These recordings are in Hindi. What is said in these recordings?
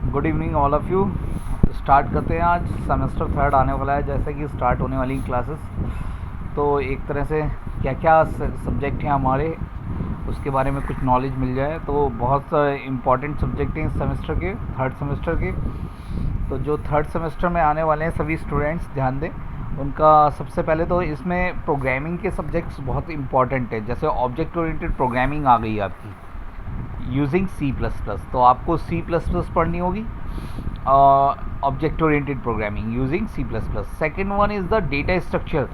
Good evening all of you. Start करते हैं। आज सेमेस्टर थर्ड आने वाला है, जैसे कि स्टार्ट होने वाली क्लासेस। तो एक तरह से क्या क्या सब्जेक्ट हैं हमारे, उसके बारे में कुछ नॉलेज मिल जाए। तो बहुत इम्पॉर्टेंट सब्जेक्ट हैं इस सेमेस्टर के, थर्ड सेमेस्टर के। तो जो थर्ड सेमेस्टर में आने वाले हैं सभी स्टूडेंट्स ध्यान दें। उनका सबसे पहले तो इसमें प्रोग्रामिंग के सब्जेक्ट्स बहुत इंपॉर्टेंट है। जैसे ऑब्जेक्ट ओरिएंटेड प्रोग्रामिंग आ गई आपकी यूजिंग सी प्लस प्लस, तो आपको सी प्लस प्लस पढ़नी होगी। Object oriented programming using C plus plus. Second one is the data structure.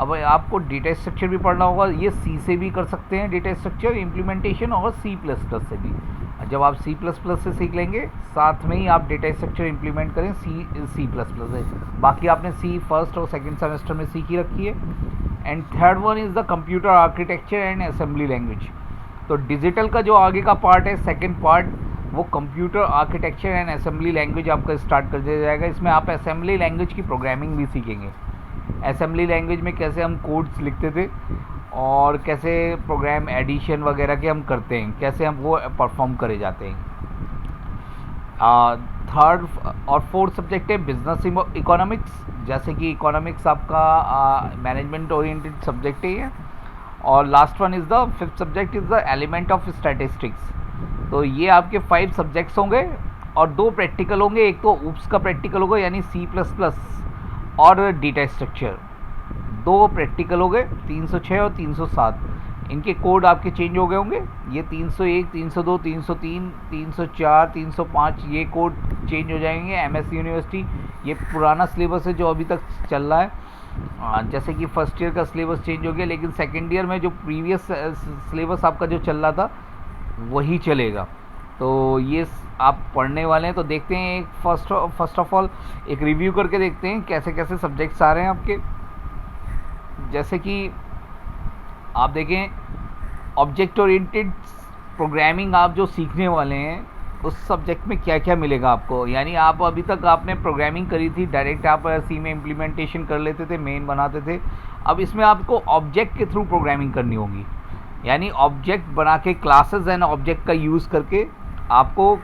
अब आपको डेटा स्ट्रक्चर भी पढ़ना होगा। ये सी से भी कर सकते हैं डेटा स्ट्रक्चर इम्प्लीमेंटेशन, और सी प्लस प्लस से भी। जब आप सी प्लस प्लस से सीख लेंगे, साथ में ही आप डेटा स्ट्रक्चर इम्प्लीमेंट करें सी प्लस प्लस से। बाकी आपने सी फर्स्ट और सेकेंड सेमेस्टर में सीख ही रखी है। And third one is the computer architecture and assembly language. तो डिजिटल का जो आगे का पार्ट है, सेकंड पार्ट, वो computer architecture and assembly language आपका स्टार्ट कर दिया जाएगा। इसमें आप असेंबली लैंग्वेज की प्रोग्रामिंग भी सीखेंगे। असेंबली लैंग्वेज में कैसे हम कोड्स लिखते थे और कैसे प्रोग्राम एडिशन वगैरह के हम करते हैं, कैसे हम वो परफॉर्म करे जाते हैं। थर्ड और फोर्थ सब्जेक्ट है बिजनेस इकोनॉमिक्स। जैसे कि इकोनॉमिक्स आपका मैनेजमेंट ओरिएंटेड सब्जेक्ट है। और last one is the fifth subject is the element of statistics. तो ये आपके 5 सब्जेक्ट्स होंगे और 2 प्रैक्टिकल होंगे। एक तो ऊप्स का प्रैक्टिकल होगा यानी सी प्लस प्लस और डेटा स्ट्रक्चर। 2 प्रैक्टिकल हो गए, 306 और 307। इनके कोड आपके चेंज हो गए होंगे। ये 301, 302, 303, 304, 305 ये कोड चेंज हो जाएंगे। एमएस यूनिवर्सिटी ये पुराना सिलेबस है जो अभी तक चल रहा है। जैसे कि फर्स्ट ईयर का सिलेबस चेंज हो गया, लेकिन सेकेंड ईयर में जो प्रीवियस सिलेबस आपका जो चल रहा था वही चलेगा। तो ये आप पढ़ने वाले हैं। तो देखते हैं एक फर्स्ट ऑफ ऑल एक रिव्यू करके देखते हैं कैसे कैसे सब्जेक्ट्स आ रहे हैं आपके। जैसे कि आप देखें, ऑब्जेक्ट ओरिएंटेड प्रोग्रामिंग आप जो सीखने वाले हैं उस सब्जेक्ट में क्या क्या मिलेगा आपको। यानी आप अभी तक आपने प्रोग्रामिंग करी थी, डायरेक्ट आप सी में इम्प्लीमेंटेशन कर लेते थे, मेन बनाते थे। अब इसमें आपको ऑब्जेक्ट के थ्रू प्रोग्रामिंग करनी होगी। यानी ऑब्जेक्ट बना के क्लासेस एंड ऑब्जेक्ट का यूज़ करके आपको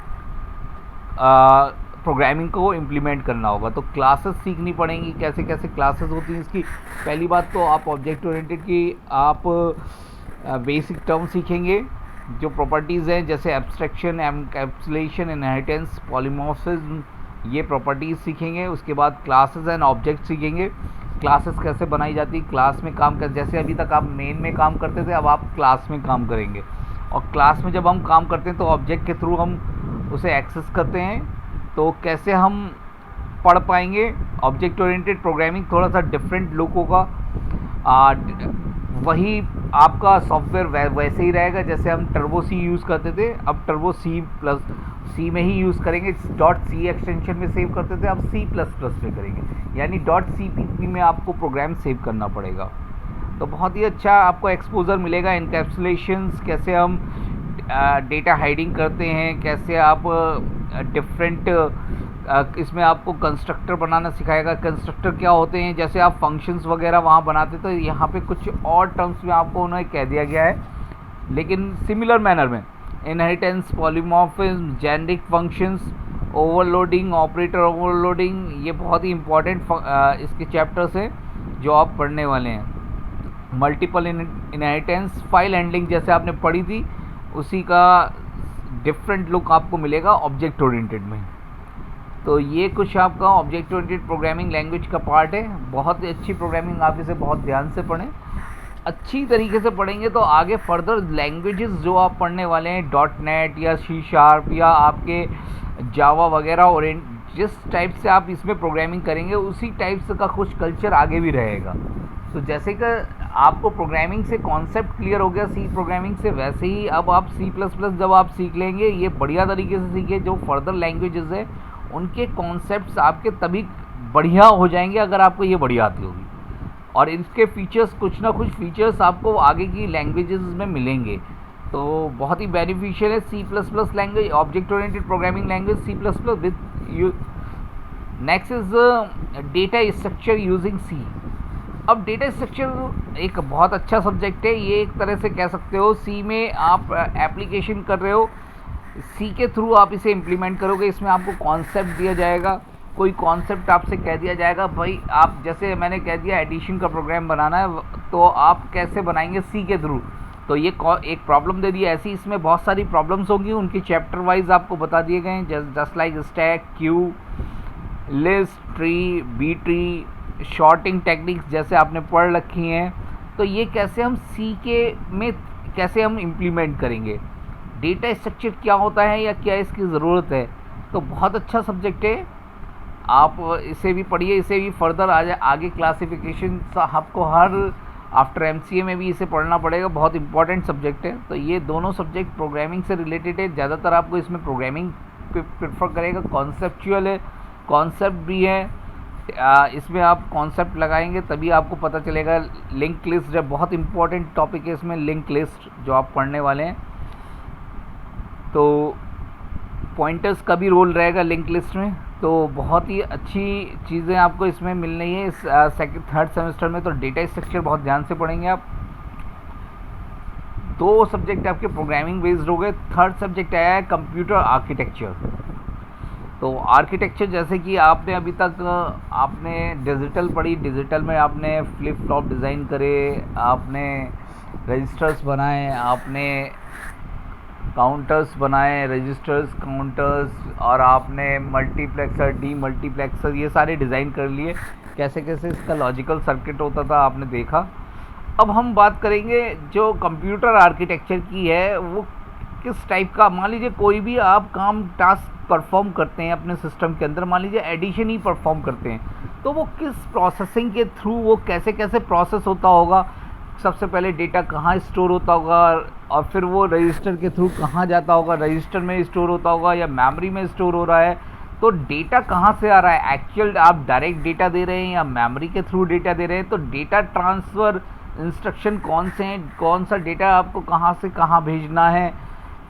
प्रोग्रामिंग को इम्प्लीमेंट करना होगा। तो क्लासेस सीखनी पड़ेंगी, कैसे कैसे क्लासेस होती हैं इसकी। पहली बात तो आप ऑब्जेक्ट ओरिएंटेड की आप बेसिक टर्म सीखेंगे, जो प्रॉपर्टीज़ हैं जैसे एब्स्ट्रैक्शन, एनकैप्सुलेशन, इनहेरिटेंस, पॉलीमॉर्फिज्म, ये प्रॉपर्टीज़ सीखेंगे। उसके बाद क्लासेस एंड ऑब्जेक्ट सीखेंगे। क्लासेस कैसे बनाई जाती, क्लास में काम कर, जैसे अभी तक आप मेन में काम करते थे, अब आप क्लास में काम करेंगे। और क्लास में जब हम काम करते हैं तो ऑब्जेक्ट के थ्रू हम उसे एक्सेस करते हैं। तो कैसे हम पढ़ पाएंगे। ऑब्जेक्ट ओरिएंटेड प्रोग्रामिंग थोड़ा सा डिफरेंट लुक होगा। वही आपका सॉफ्टवेयर वैसे ही रहेगा जैसे हम टर्बो सी यूज़ करते थे। अब टर्बो सी प्लस सी में ही यूज़ करेंगे। डॉट सी एक्सटेंशन में सेव करते थे, अब सी प्लस प्लस में करेंगे। यानी डॉट सी पी पी में आपको प्रोग्राम सेव करना पड़ेगा। तो बहुत ही अच्छा आपको एक्सपोजर मिलेगा। इनकैप्सुलेशंस, कैसे हम डेटा हाइडिंग करते हैं, कैसे आप डिफरेंट इसमें आपको कंस्ट्रक्टर बनाना सिखाएगा। कंस्ट्रक्टर क्या होते हैं, जैसे आप फंक्शंस वगैरह वहाँ बनाते, तो यहाँ पे कुछ और टर्म्स में आपको उन्हें कह दिया गया है, लेकिन सिमिलर मैनर में। Inheritance, polymorphism, generic functions, overloading, operator overloading, ये बहुत ही इंपॉर्टेंट इसके चैप्टर्स हैं जो आप पढ़ने वाले हैं। मल्टीपल इनहेरिटेंस, फाइल हैंडलिंग जैसे आपने पढ़ी थी, उसी का डिफरेंट लुक आपको मिलेगा ऑब्जेक्ट ओरिएंटेड में। तो ये कुछ आपका ऑब्जेक्ट ओरिएंटेड प्रोग्रामिंग लैंग्वेज का पार्ट है। बहुत ही अच्छी प्रोग्रामिंग, आप इसे बहुत ध्यान से पढ़ें। अच्छी तरीके से पढ़ेंगे तो आगे फर्दर लैंग्वेजेस जो आप पढ़ने वाले हैं, डॉट नेट या सी शार्प या आपके जावा वगैरह, और जिस टाइप से आप इसमें प्रोग्रामिंग करेंगे उसी टाइप से का कुछ कल्चर आगे भी रहेगा। तो जैसे कि आपको प्रोग्रामिंग से कॉन्सेप्ट क्लियर हो गया सी प्रोग्रामिंग से, वैसे ही अब आप सी प्लस प्लस जब आप सीख लेंगे, ये बढ़िया तरीके से सीखे, जो फर्दर लैंग्वेजेस है उनके कॉन्सेप्ट्स आपके तभी बढ़िया हो जाएंगे अगर आपको ये बढ़िया आती होगी। और इसके फीचर्स, कुछ ना कुछ फीचर्स आपको आगे की लैंग्वेजेस में मिलेंगे। तो बहुत ही बेनिफिशियल है C plus plus language, object oriented programming language C plus plus with. Next is data structure using C. अब डेटा स्ट्रक्चर एक बहुत अच्छा सब्जेक्ट है। ये एक तरह से कह सकते हो सी में आप एप्लीकेशन कर रहे हो, सी के थ्रू आप इसे इम्प्लीमेंट करोगे। इसमें आपको कॉन्सेप्ट दिया जाएगा, कोई कॉन्सेप्ट आपसे कह दिया जाएगा भाई आप, जैसे मैंने कह दिया एडिशन का प्रोग्राम बनाना है, तो आप कैसे बनाएंगे सी के थ्रू। तो ये एक प्रॉब्लम दे दी, ऐसी इसमें बहुत सारी प्रॉब्लम्स होंगी, उनकी चैप्टर वाइज आपको बता दिए गए हैं, just like stack, queue, list, tree, B tree, sorting techniques जैसे आपने पढ़ रखी हैं। तो ये कैसे हम सी के में कैसे हम इम्प्लीमेंट करेंगे, डेटा स्ट्रक्चर क्या होता है या क्या इसकी ज़रूरत है। तो बहुत अच्छा सब्जेक्ट है, आप इसे भी पढ़िए, इसे भी फर्दर आगे क्लासिफिकेशन आपको हर आफ्टर एमसीए में भी इसे पढ़ना पड़ेगा, बहुत इंपॉर्टेंट सब्जेक्ट है। तो ये दोनों सब्जेक्ट प्रोग्रामिंग से रिलेटेड है, ज़्यादातर आपको इसमें प्रोग्रामिंग प्रेफर करेगा, कॉन्सेप्चुअल है, कॉन्सेप्ट भी है, इसमें आप कॉन्सेप्ट लगाएंगे तभी आपको पता चलेगा। लिंक लिस्ट है, बहुत इंपॉर्टेंट टॉपिक है इसमें, लिंक लिस्ट जो आप पढ़ने वाले हैं। तो पॉइंटर्स का भी रोल रहेगा लिंक लिस्ट में। तो बहुत ही अच्छी चीज़ें आपको इसमें मिल रही है इस थर्ड सेमेस्टर में। तो डेटा स्ट्रक्चर बहुत ध्यान से पढ़ेंगे आप। दो सब्जेक्ट आपके प्रोग्रामिंग बेस्ड हो गए। थर्ड सब्जेक्ट आया है कंप्यूटर आर्किटेक्चर। तो आर्किटेक्चर जैसे कि आपने अभी तक आपने डिजिटल पढ़ी, डिजिटल में आपने फ्लिप फ्लॉप डिज़ाइन करे, आपने रजिस्टर्स बनाए, आपने काउंटर्स बनाए, रजिस्टर्स, काउंटर्स, और आपने मल्टीप्लेक्सर, डी मल्टीप्लेक्सर, ये सारे डिज़ाइन कर लिए, कैसे कैसे इसका लॉजिकल सर्किट होता था आपने देखा। अब हम बात करेंगे जो कंप्यूटर आर्किटेक्चर की है वो किस टाइप का। मान लीजिए कोई भी आप काम टास्क परफॉर्म करते हैं अपने सिस्टम के अंदर, मान लीजिए एडिशन ही परफॉर्म करते हैं, तो वो किस प्रोसेसिंग के थ्रू वो कैसे कैसे प्रोसेस होता होगा। सबसे पहले डेटा कहाँ स्टोर होता होगा और फिर वो रजिस्टर के थ्रू कहाँ जाता होगा, रजिस्टर में स्टोर होता होगा या मेमोरी में स्टोर हो रहा है। तो डेटा कहाँ से आ रहा है, एक्चुअल आप डायरेक्ट डेटा दे रहे हैं या मेमोरी के थ्रू डेटा दे रहे हैं। तो डेटा ट्रांसफ़र इंस्ट्रक्शन कौन से हैं, कौन सा डेटा आपको कहाँ से कहाँ भेजना है,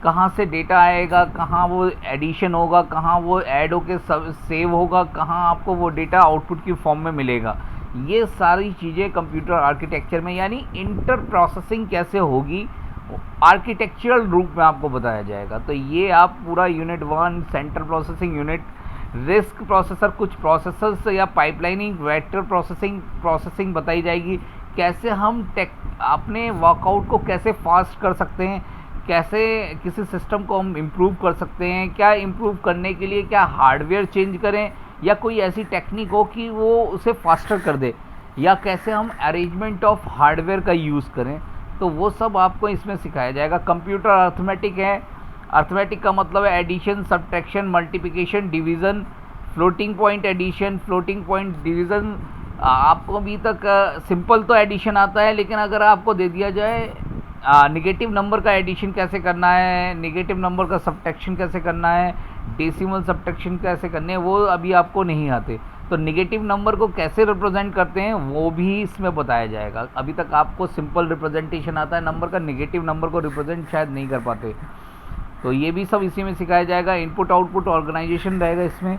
कहाँ से डेटा आएगा, कहाँ वो एडिशन होगा, कहाँ वो ऐड होके सेव होगा, कहाँ आपको वो डेटा आउटपुट की फॉर्म में मिलेगा। ये सारी चीज़ें कंप्यूटर आर्किटेक्चर में, यानी इंटर प्रोसेसिंग कैसे होगी आर्किटेक्चरल रूप में आपको बताया जाएगा। तो ये आप पूरा unit 1 central processing unit, risk processor, कुछ प्रोसेसर्स या पाइपलाइनिंग, वेक्टर प्रोसेसिंग बताई जाएगी। कैसे हम अपने वर्कआउट को कैसे फास्ट कर सकते हैं, कैसे किसी सिस्टम को हम इम्प्रूव कर सकते हैं, क्या इम्प्रूव करने के लिए क्या हार्डवेयर चेंज करें या कोई ऐसी टेक्निक हो कि वो उसे फास्टर कर दे, या कैसे हम अरेंजमेंट ऑफ हार्डवेयर का यूज़ करें। तो वो सब आपको इसमें सिखाया जाएगा। कंप्यूटर अर्थमेटिक है, अर्थमेटिक का मतलब है addition, subtraction, multiplication, division, floating point addition, floating point division. आपको अभी तक सिंपल तो एडिशन आता है, लेकिन अगर आपको दे दिया जाए निगेटिव नंबर का एडिशन कैसे करना है, निगेटिव नंबर का सब्ट्रैक्शन कैसे करना है, डेसिमल सब्ट्रैक्शन कैसे करने हैं, वो अभी आपको नहीं आते। तो निगेटिव नंबर को कैसे रिप्रेजेंट करते हैं वो भी इसमें बताया जाएगा। अभी तक आपको सिंपल रिप्रेजेंटेशन आता है नंबर का, निगेटिव नंबर को रिप्रेजेंट शायद नहीं कर पाते। तो ये भी सब इसी में सिखाया जाएगा। इनपुट आउटपुट ऑर्गेनाइजेशन रहेगा इसमें,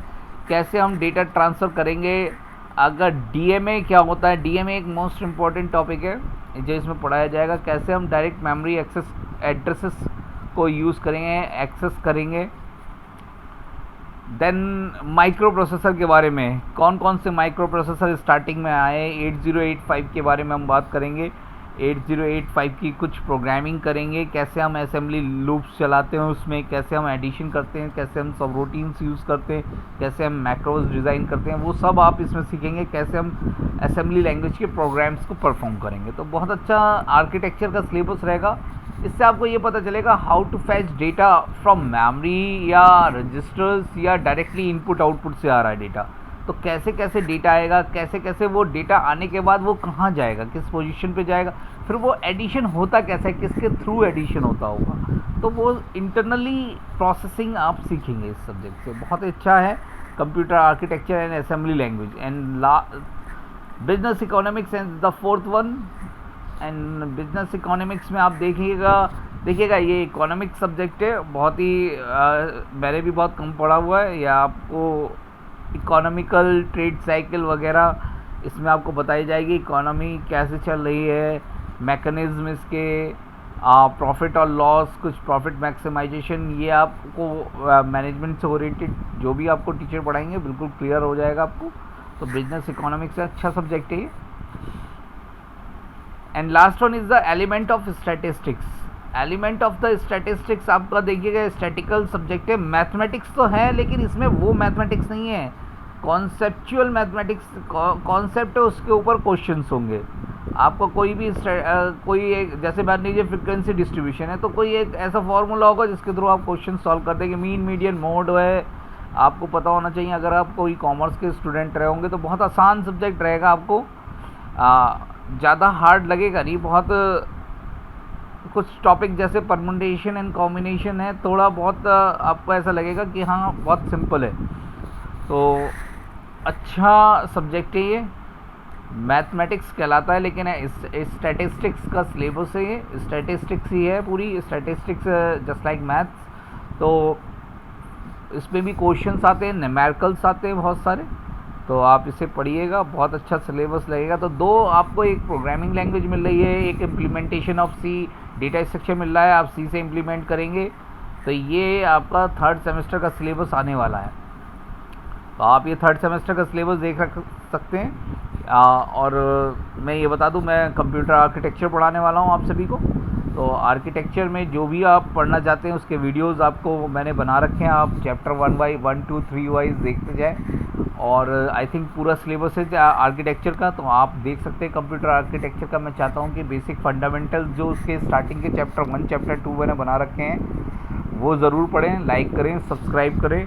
कैसे हम डेटा ट्रांसफ़र करेंगे। अगर डीएमए क्या होता है, डीएमए एक मोस्ट इम्पॉर्टेंट टॉपिक है जो इसमें पढ़ाया जाएगा। कैसे हम डायरेक्ट मेमोरी एक्सेस एड्रेसेस को यूज़ करेंगे, एक्सेस करेंगे। देन माइक्रो प्रोसेसर के बारे में, कौन कौन से माइक्रो प्रोसेसर स्टार्टिंग में आए, 8085 के बारे में हम बात करेंगे। 8085 की कुछ प्रोग्रामिंग करेंगे, कैसे हम असेंबली लूप्स चलाते हैं उसमें, कैसे हम एडिशन करते हैं, कैसे हम सब रूटीन्स यूज़ करते हैं, कैसे हम मैक्रोज डिज़ाइन करते हैं, वो सब आप इसमें सीखेंगे। कैसे हम असेंबली लैंग्वेज के प्रोग्राम्स को परफॉर्म करेंगे। तो बहुत अच्छा आर्किटेक्चर का सिलेबस रहेगा। इससे आपको ये पता चलेगा how to fetch data from memory या रजिस्टर्स या डायरेक्टली इनपुट आउटपुट से आ रहा है डेटा। तो कैसे कैसे डेटा आएगा, कैसे कैसे वो डेटा आने के बाद वो कहाँ जाएगा, किस पोजीशन पे जाएगा, फिर वो एडिशन होता कैसे है, किसके थ्रू एडिशन होता होगा। तो वो इंटरनली प्रोसेसिंग आप सीखेंगे इस सब्जेक्ट से। बहुत अच्छा है computer architecture and assembly language. And business economics and the fourth one. And business economics में आप देखिएगा ये इकोनॉमिक्स सब्जेक्ट है, बहुत ही मैंने भी बहुत कम पढ़ा हुआ है। या आपको इकोनॉमिकल ट्रेड साइकिल वगैरह इसमें आपको बताई जाएगी, इकोनॉमी कैसे चल रही है, मैकेनिज्म इसके, प्रॉफिट और लॉस, कुछ प्रॉफिट मैक्सिमाइजेशन, ये आपको मैनेजमेंट से ओरिएंटेड जो भी आपको टीचर पढ़ाएंगे बिल्कुल क्लियर हो जाएगा आपको। तो बिजनेस इकोनॉमिक्स से अच्छा सब्जेक्ट है ये। And last one is the element of statistics. Element of the statistics आपका देखिएगा स्टैटिकल सब्जेक्ट है, मैथमेटिक्स तो है लेकिन इसमें वो मैथमेटिक्स नहीं है, कॉन्सेप्चुअल मैथमेटिक्स, कॉन्सेप्ट है उसके ऊपर क्वेश्चंस होंगे। आपको कोई भी कोई एक, जैसे मान लीजिए फ्रिक्वेंसी डिस्ट्रीब्यूशन है तो कोई एक ऐसा फॉर्मूला होगा जिसके थ्रू आप क्वेश्चन सॉल्व कर देंगे। मीन मीडियन मोड है, आपको पता होना चाहिए। अगर आप कोई कॉमर्स के स्टूडेंट रहे होंगे तो बहुत आसान सब्जेक्ट रहेगा आपको, ज़्यादा हार्ड लगेगा नहीं। बहुत कुछ टॉपिक जैसे परमुटेशन एंड कॉम्बिनेशन है, थोड़ा बहुत आपको ऐसा लगेगा कि हाँ बहुत सिंपल है। तो अच्छा सब्जेक्ट है ये, मैथमेटिक्स कहलाता है लेकिन स्टैटिस्टिक्स का सिलेबस है ये, स्टैटिस्टिक्स ही है पूरी, स्टैटिस्टिक्स जस्ट लाइक मैथ्स। तो इसमें भी क्वेश्चंस आते हैं, न्यूमेरिकल्स आते हैं बहुत सारे, तो आप इसे पढ़िएगा, बहुत अच्छा सिलेबस लगेगा। तो दो आपको, एक प्रोग्रामिंग लैंग्वेज मिल रही है, एक implementation of C, data structure मिल रहा है, आप सी से इम्प्लीमेंट करेंगे। तो ये आपका थर्ड सेमेस्टर का सिलेबस आने वाला है, तो आप ये थर्ड सेमेस्टर का सिलेबस देख सकते हैं। और मैं ये बता दूं, मैं कंप्यूटर आर्किटेक्चर पढ़ाने वाला हूं आप सभी को। तो आर्किटेक्चर में जो भी आप पढ़ना चाहते हैं उसके वीडियोस आपको मैंने बना रखे हैं, आप चैप्टर 1 बाई 1 2 3 वाइज देखते जाएं। और आई थिंक पूरा सिलेबस है आर्किटेक्चर का, तो आप देख सकते हैं कंप्यूटर आर्किटेक्चर का। मैं चाहता हूँ कि बेसिक फंडामेंटल्स जो उसके स्टार्टिंग के चैप्टर 1 चैप्टर 2 मैंने बना रखे हैं वो ज़रूर पढ़ें, लाइक करें, सब्सक्राइब करें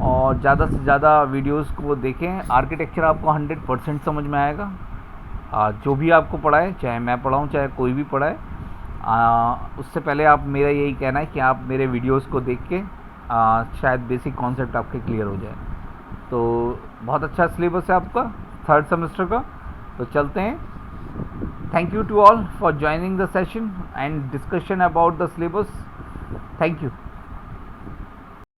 और ज़्यादा से ज़्यादा वीडियोस को देखें। आर्किटेक्चर आपको 100% समझ में आएगा, जो भी आपको पढ़ाए, चाहे मैं पढ़ाऊँ चाहे कोई भी पढ़ाए। उससे पहले आप, मेरा यही कहना है कि आप मेरे वीडियोस को देख के शायद बेसिक कॉन्सेप्ट आपके क्लियर हो जाए। तो बहुत अच्छा सिलेबस है आपका थर्ड सेमेस्टर का, तो चलते हैं। Thank you to all for joining the session and discussion about the syllabus. Thank you.